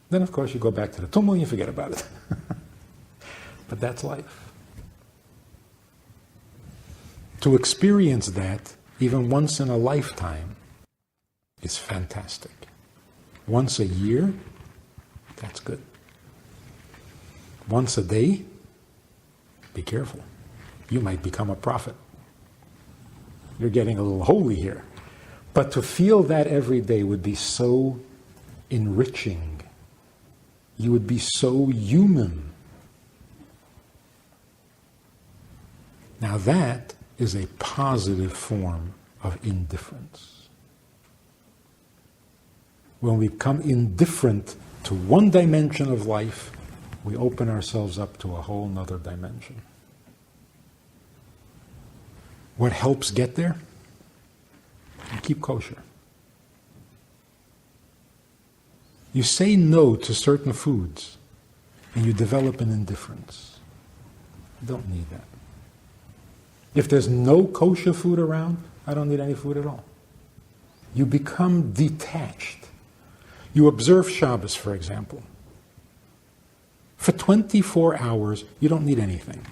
Then, of course, you go back to the tumult and you forget about it. But that's life. To experience that, even once in a lifetime, is fantastic. Once a year, that's good. Once a day, be careful. You might become a prophet. You're getting a little holy here. But to feel that every day would be so enriching. You would be so human. Now that is a positive form of indifference. When we become indifferent to one dimension of life, we open ourselves up to a whole nother dimension. What helps get there? You keep kosher. You say no to certain foods, and you develop an indifference. You don't need that. If there's no kosher food around, I don't need any food at all. You become detached. You observe Shabbos, for example. For 24 hours, you don't need anything.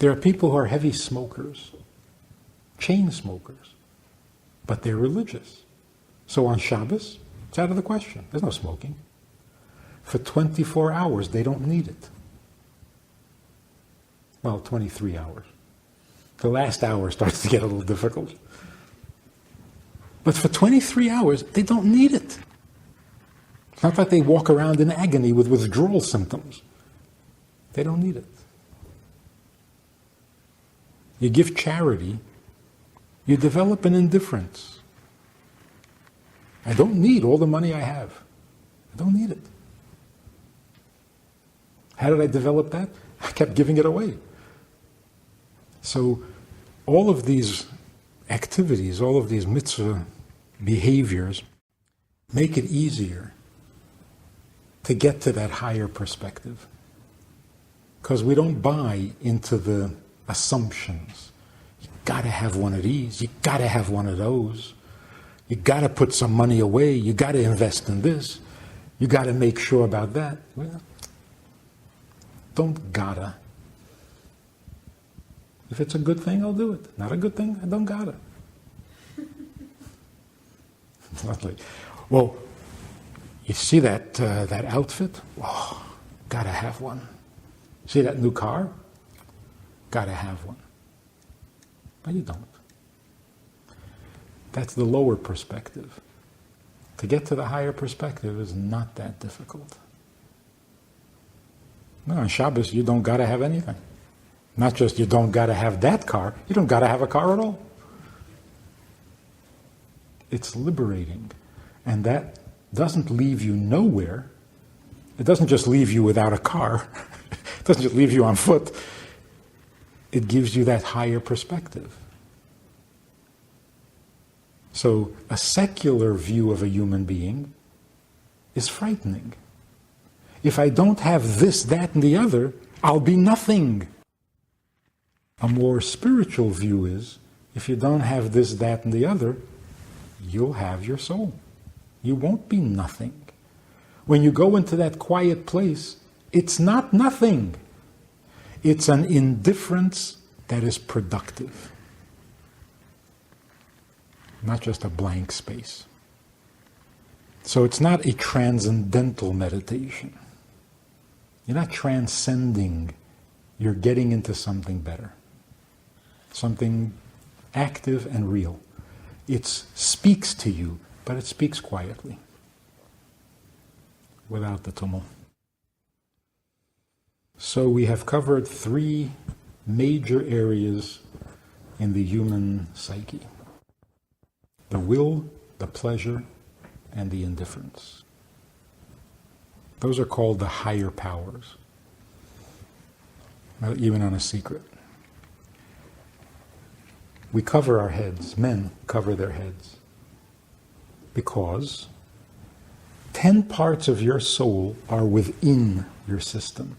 There are people who are heavy smokers, chain smokers, but they're religious. So on Shabbos, it's out of the question. There's no smoking. For 24 hours, they don't need it. Well, 23 hours. The last hour starts to get a little difficult. But for 23 hours, they don't need it. It's not like they walk around in agony with withdrawal symptoms. They don't need it. You give charity, you develop an indifference. I don't need all the money I have. I don't need it. How did I develop that? I kept giving it away. So all of these activities, all of these mitzvah behaviors make it easier to get to that higher perspective. Because we don't buy into the assumptions. You gotta have one of these, you gotta have one of those, you gotta put some money away, you gotta invest in this, you gotta make sure about that. Well, don't gotta. If it's a good thing, I'll do it. Not a good thing, I don't gotta. Well, you see that outfit? Oh, gotta have one. See that new car? Gotta have one. But you don't. That's the lower perspective. To get to the higher perspective is not that difficult. No, on Shabbos you don't gotta have anything. Not just you don't gotta have that car, you don't gotta have a car at all. It's liberating. And that doesn't leave you nowhere. It doesn't just leave you without a car. It doesn't just leave you on foot. It gives you that higher perspective. So a secular view of a human being is frightening. If I don't have this, that, and the other, I'll be nothing. A more spiritual view is, if you don't have this, that, and the other, you'll have your soul. You won't be nothing. When you go into that quiet place, it's not nothing. It's an indifference that is productive. not just a blank space. So it's not a transcendental meditation. You're not transcending, you're getting into something better, something active and real. It speaks to you, but it speaks quietly, without the tumult. So we have covered 3 major areas in the human psyche: the will, the pleasure, and the indifference. Those are called the higher powers, even on a secret. We cover our heads, men cover their heads, because 10 parts of your soul are within your system.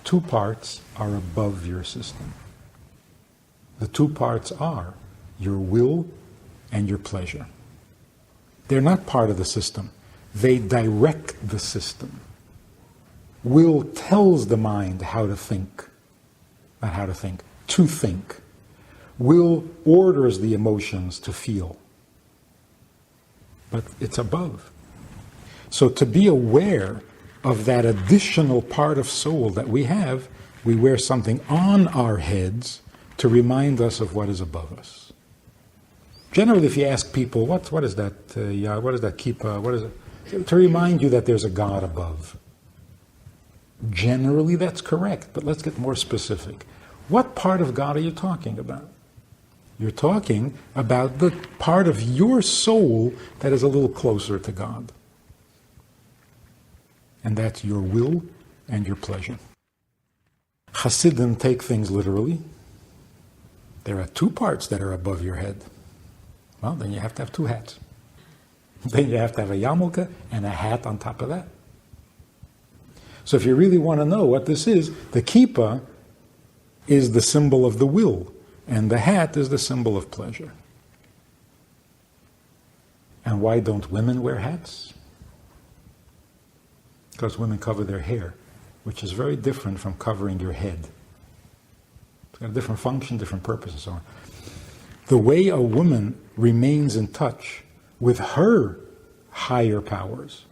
2 parts are above your system. The 2 parts are your will and your pleasure. They're not part of the system. They direct the system. Will tells the mind how to think, not how to think, to think. Will orders the emotions to feel. But it's above. So to be aware of that additional part of soul that we have, we wear something on our heads to remind us of what is above us. Generally, if you ask people, what is that? What is that kippah? What is it? To remind you that there's a God above. Generally, that's correct, but let's get more specific. What part of God are you talking about? You're talking about the part of your soul that is a little closer to God. And that's your will and your pleasure. Hasidim take things literally. There are 2 parts that are above your head. Well, then you have to have 2 hats. Then you have to have a yarmulke and a hat on top of that. So if you really want to know what this is, the kippah is the symbol of the will, and the hat is the symbol of pleasure. And why don't women wear hats? Because women cover their hair, which is very different from covering your head. It's got a different function, different purpose, and so on. The way a woman remains in touch with her higher powers,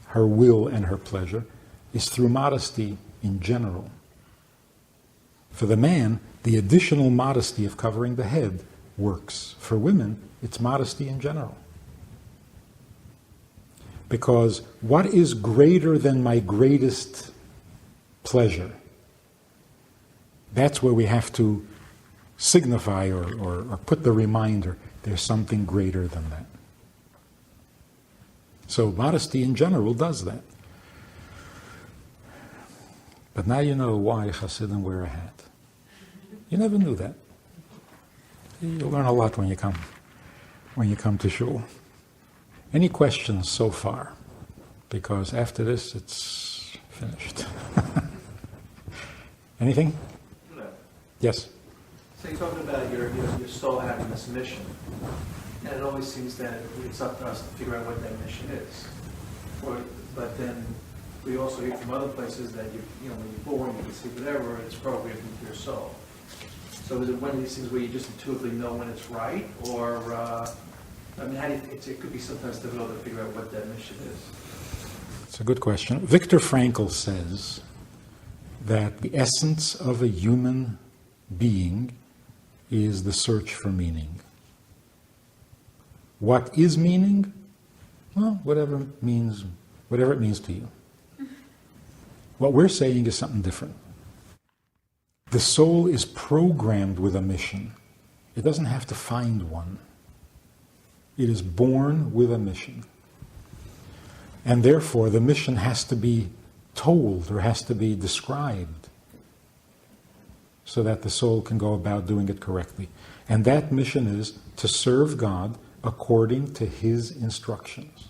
her will and her pleasure, is through modesty in general. For the man, the additional modesty of covering the head works. For women, it's modesty in general. Because what is greater than my greatest pleasure? That's where we have to signify or put the reminder, there's something greater than that. So modesty in general does that. But now you know why Hasidim wear a hat. You never knew that. You'll learn a lot when you come to shul. Any questions so far? Because after this, it's finished. Anything? No. Yes? So you're talking about your soul having this mission, and it always seems that it's up to us to figure out what that mission is. But then we also hear from other places that when you're born, you can see whatever, it's programmed into your soul. So is it one of these things where you just intuitively know when it's right, or how do you, it could be sometimes difficult to figure out what that mission is? It's a good question. Viktor Frankl says that the essence of a human being is the search for meaning. What is meaning? Well, whatever it means to you. What we're saying is something different. The soul is programmed with a mission. It doesn't have to find one. It is born with a mission. And therefore, the mission has to be told or has to be described so that the soul can go about doing it correctly. And that mission is to serve God according to His instructions,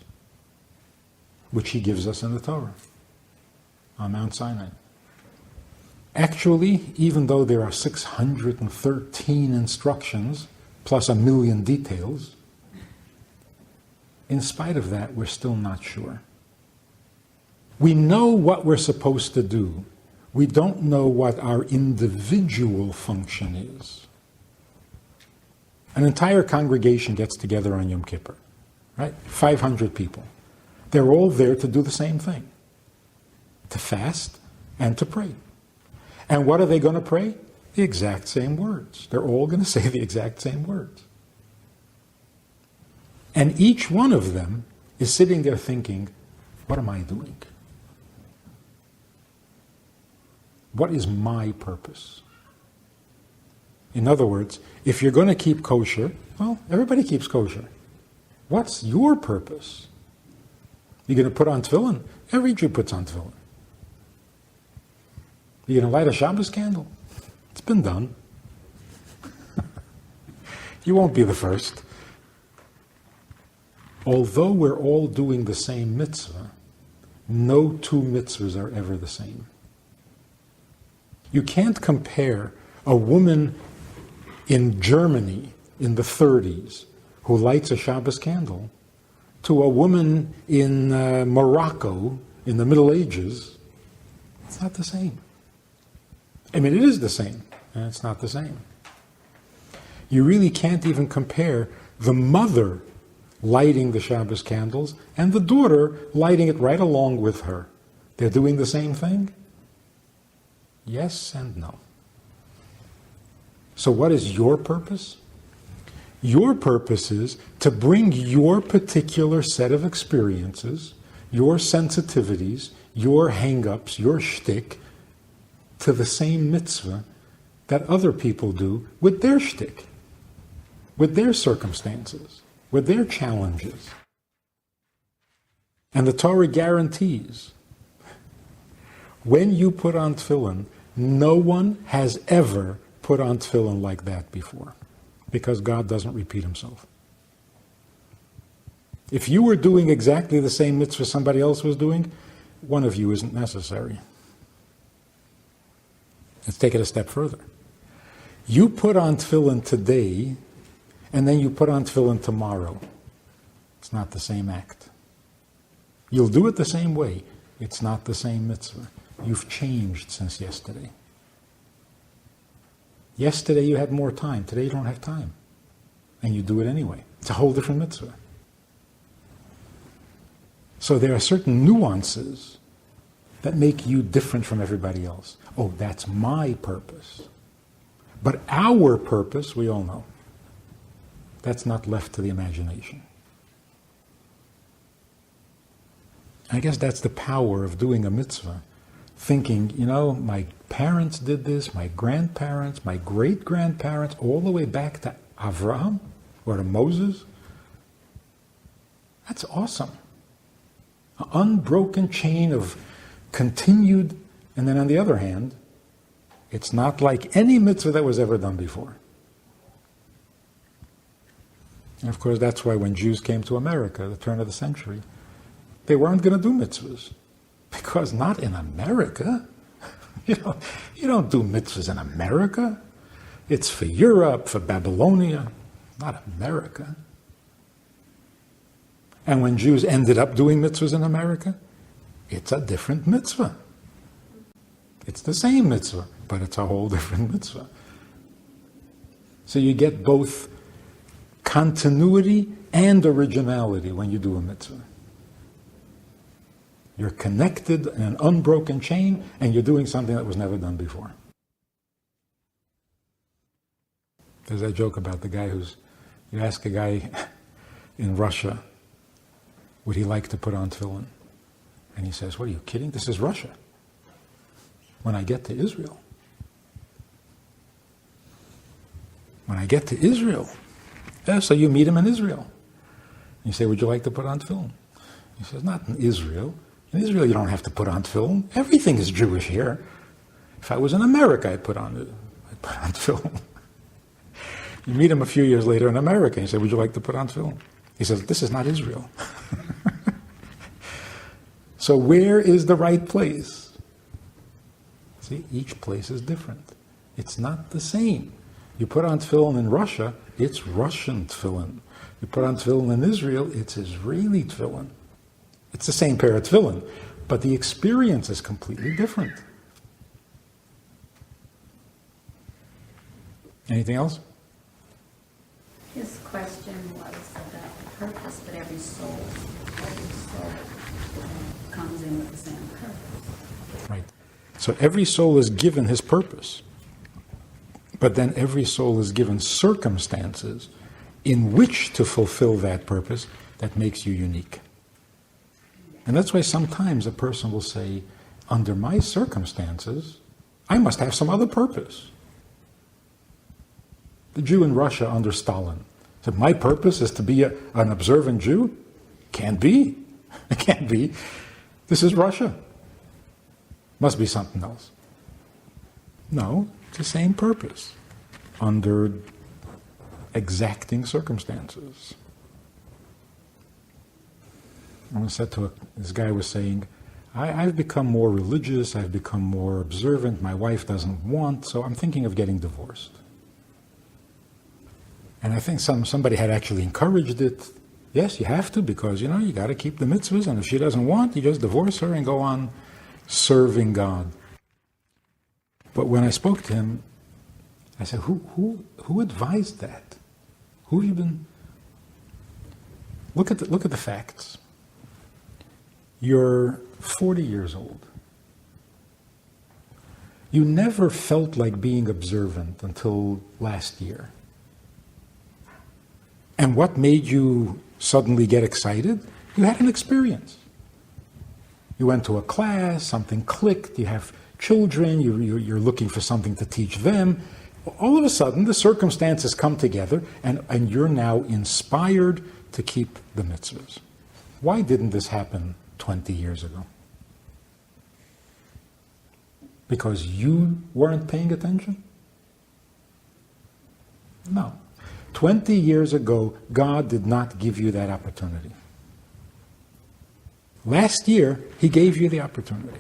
which He gives us in the Torah on Mount Sinai. Actually, even though there are 613 instructions plus 1 million details, in spite of that, we're still not sure. We know what we're supposed to do. We don't know what our individual function is. An entire congregation gets together on Yom Kippur, right? 500 people. They're all there to do the same thing, to fast and to pray. And what are they going to pray? The exact same words. They're all going to say the exact same words. And each one of them is sitting there thinking, what am I doing? What is my purpose? In other words, if you're going to keep kosher, well, everybody keeps kosher. What's your purpose? You're going to put on tefillin? Every Jew puts on tefillin. You're going to light a Shabbos candle? It's been done. You won't be the first. Although we're all doing the same mitzvah, no two mitzvahs are ever the same. You can't compare a woman in Germany in the 30s who lights a Shabbos candle to a woman in Morocco in the Middle Ages. It's not the same. I mean, it is the same, and it's not the same. You really can't even compare the mother lighting the Shabbos candles and the daughter lighting it right along with her. They're doing the same thing? Yes and no. So what is your purpose? Your purpose is to bring your particular set of experiences, your sensitivities, your hang-ups, your shtick, to the same mitzvah that other people do with their shtick, with their circumstances, with their challenges. And the Torah guarantees, when you put on tefillin, no one has ever put on tefillin like that before, because God doesn't repeat himself. If you were doing exactly the same mitzvah somebody else was doing, one of you isn't necessary. Let's take it a step further. You put on tefillin today, and then you put on tefillin tomorrow. It's not the same act. You'll do it the same way. It's not the same mitzvah. You've changed since yesterday. Yesterday you had more time. Today you don't have time. And you do it anyway. It's a whole different mitzvah. So there are certain nuances that make you different from everybody else. Oh, that's my purpose. But our purpose, we all know, that's not left to the imagination. I guess that's the power of doing a mitzvah. Thinking, my parents did this, my grandparents, my great-grandparents, all the way back to Avraham or to Moses. That's awesome. An unbroken chain of continued, and then on the other hand, it's not like any mitzvah that was ever done before. And of course, that's why when Jews came to America at the turn of the century, they weren't going to do mitzvahs. Because not in America. You don't do mitzvahs in America. It's for Europe, for Babylonia, not America. And when Jews ended up doing mitzvahs in America, it's a different mitzvah. It's the same mitzvah, but it's a whole different mitzvah. So you get both continuity and originality when you do a mitzvah. You're connected in an unbroken chain, and you're doing something that was never done before. There's that joke about the guy you ask a guy in Russia, would he like to put on tefillin? And he says, what are you kidding? This is Russia. When I get to Israel. Yeah, so you meet him in Israel. And you say, would you like to put on tefillin? He says, not in Israel. In Israel, you don't have to put on tefillin. Everything is Jewish here. If I was in America, I'd put on tefillin. You meet him a few years later in America, and you say, would you like to put on tefillin? He says, this is not Israel. So where is the right place? See, each place is different. It's not the same. You put on tefillin in Russia, it's Russian tefillin. You put on tefillin in Israel, it's Israeli tefillin. It's the same pair of tefillin, but the experience is completely different. Anything else? His question was about the purpose, but every soul comes in with the same purpose. Right. So every soul is given his purpose. But then every soul is given circumstances in which to fulfill that purpose that makes you unique. And that's why sometimes a person will say, under my circumstances, I must have some other purpose. The Jew in Russia under Stalin said, my purpose is to be an observant Jew? Can't be. It can't be. This is Russia. Must be something else. No, it's the same purpose under exacting circumstances. I said to this guy was saying, I've become more religious, I've become more observant, my wife doesn't want, so I'm thinking of getting divorced. And I think somebody had actually encouraged it. Yes, you have to, because you got to keep the mitzvahs, and if she doesn't want, you just divorce her and go on serving God. But when I spoke to him, I said, who advised that? Who have you been? Look at the facts. You're 40 years old. You never felt like being observant until last year. And what made you suddenly get excited? You had an experience. You went to a class, something clicked, you have children, you're looking for something to teach them. All of a sudden, the circumstances come together, and you're now inspired to keep the mitzvahs. Why didn't this happen 20 years ago? Because you weren't paying attention? No. 20 years ago, God did not give you that opportunity. Last year, He gave you the opportunity.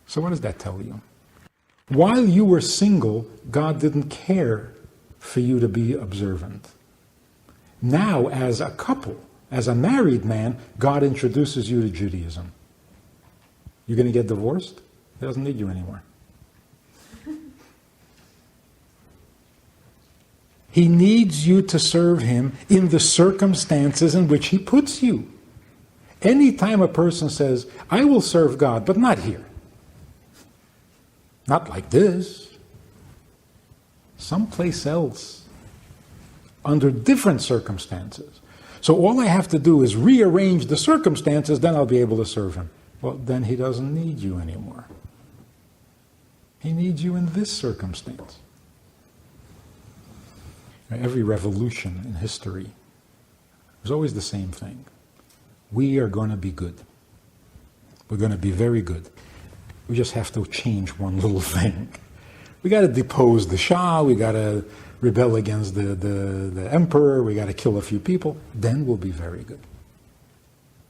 So what does that tell you? While you were single, God didn't care for you to be observant. Now, as a couple, as a married man, God introduces you to Judaism. You're going to get divorced? He doesn't need you anymore. He needs you to serve Him in the circumstances in which He puts you. Anytime a person says, I will serve God, but not here. Not like this. Someplace else. Under different circumstances. So all I have to do is rearrange the circumstances, then I'll be able to serve Him. Well, then He doesn't need you anymore. He needs you in this circumstance. Every revolution in history was always the same thing. We are going to be good. We're going to be very good. We just have to change one little thing. We got to depose the Shah, we got to rebel against the emperor, we got to kill a few people, then we'll be very good.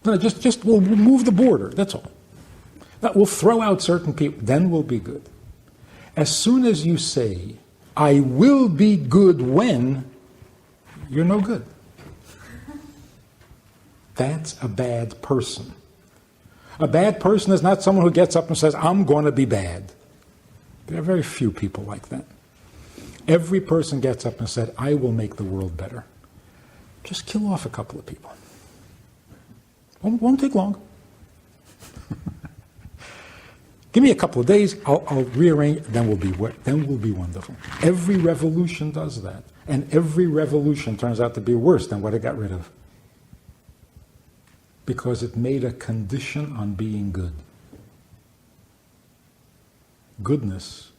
No, just we'll move the border, that's all. We'll throw out certain people, then we'll be good. As soon as you say, I will be good when, you're no good. That's a bad person. A bad person is not someone who gets up and says, I'm going to be bad. There are very few people like that. Every person gets up and said, I will make the world better. Just kill off a couple of people. Won't take long. Give me a couple of days, I'll rearrange, then we'll be wonderful. Every revolution does that. And every revolution turns out to be worse than what it got rid of. Because it made a condition on being good. Goodness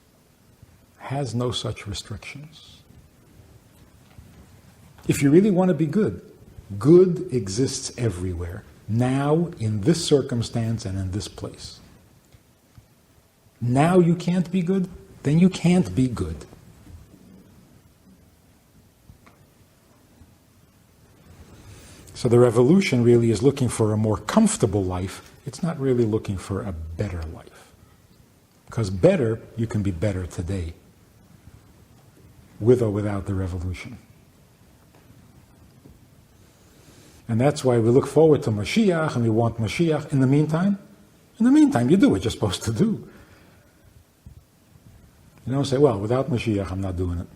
has no such restrictions. If you really want to be good, good exists everywhere. Now, in this circumstance and in this place. Now you can't be good, then you can't be good. So the revolution really is looking for a more comfortable life. It's not really looking for a better life. Because better, you can be better today. With or without the revolution. And that's why we look forward to Mashiach and we want Mashiach. In the meantime, you do what you're supposed to do. You don't say, well, without Mashiach, I'm not doing it.